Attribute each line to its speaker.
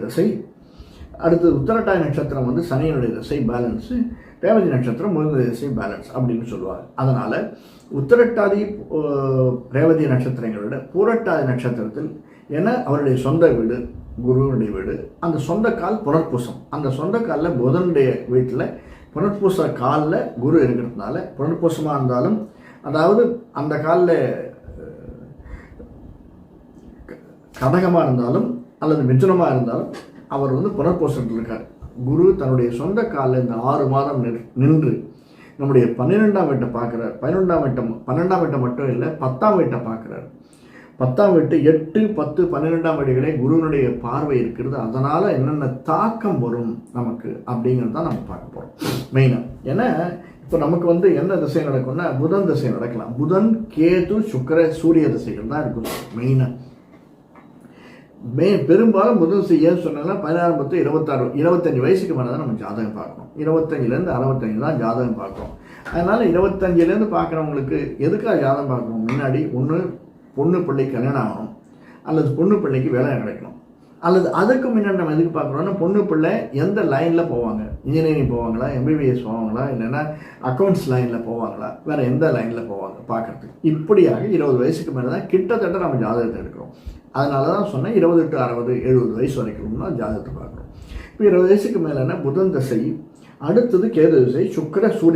Speaker 1: திசை. அடுத்தது உத்திரட்டாதி நட்சத்திரம் வந்து சனியினுடைய திசை பேலன்ஸு, ரேவதி நட்சத்திரம் முருகனுடைய திசை பேலன்ஸ் அப்படின்னு சொல்லுவாங்க. அதனால் உத்திரட்டாதி ரேவதி நட்சத்திரங்களோட பூரட்டாதி நட்சத்திரத்தில் ஏன்னா அவருடைய சொந்த வீடு குருவனுடைய வீடு, அந்த சொந்த கால் புனர்பூசம், அந்த சொந்த காலில் புதனுடைய வீட்டில் புனர்பூச காலில் குரு இருக்கிறதுனால புனர்பூசமாக இருந்தாலும், அதாவது அந்த காலில் கடகமாக இருந்தாலும் அல்லது மிதுனமாக இருந்தாலும் அவர் வந்து புனர்பூசத்தில் இருக்கார். குரு தன்னுடைய சொந்த காலில் இந்த 6 மாதம் நின்று நம்முடைய 12ஆம் வீட்டை பார்க்குறார். 12ஆம் வீட்டை மட்டும் இல்லை, 10ஆம் வீட்டை பார்க்குறார். 10ஆம் வீட்டு 8, 10, 12ஆம் வீடுகளே குருவினுடைய பார்வை இருக்கிறது. அதனால் என்னென்ன தாக்கம் வரும் நமக்கு அப்படிங்கிறது தான் நம்ம பார்க்க போகிறோம் மெயினாக. ஏன்னா இப்போ நமக்கு வந்து என்ன திசை நடக்கும்னா புதன் திசை நடக்கலாம். புதன், கேது, சுக்கிர, சூரிய திசைகள் தான் இருக்கும் மெயினாக. பெரும்பாலும் புதன் திசை ஏன்னு சொன்னாலும் 16, 10, 26, 25 வயசுக்கு மேலே தான் நம்ம ஜாதகம் பார்க்கணும். 25லேருந்து 65 தான் ஜாதகம் பார்க்குறோம். அதனால் 25லேருந்து பார்க்குறவங்களுக்கு எதுக்காக ஜாதகம் பார்க்கணும்? முன்னாடி ஒன்று பொண்ணு பிள்ளைக்கு கல்யாணம் ஆகணும், அல்லது பொண்ணு பிள்ளைக்கு வேலை கிடைக்கணும், அல்லது அதுக்கு முன்னாடி நம்ம எதுக்கு பார்க்குறோன்னா பொண்ணு பிள்ளை எந்த லைனில் போவாங்க, இன்ஜினியரிங் போவாங்களா, எம்பிபிஎஸ் போவாங்களா, இல்லைன்னா அக்கௌண்ட்ஸ் லைனில் போவாங்களா, வேறு எந்த லைனில் போவாங்க பார்க்குறதுக்கு. இப்படியாக 20 வயசுக்கு மேலே தான் கிட்டத்தட்ட நம்ம ஜாதகத்தை எடுக்கிறோம். அதனால தான் சொன்னேன் 20 to 60, 70 வயசு வரைக்கும் தான் ஜாதகத்தை பார்க்குறோம். இப்போ 20 வயசுக்கு மேலேனா புதன் திசை, அடுத்தது கேது திசை, சுக்கிர, சூரிய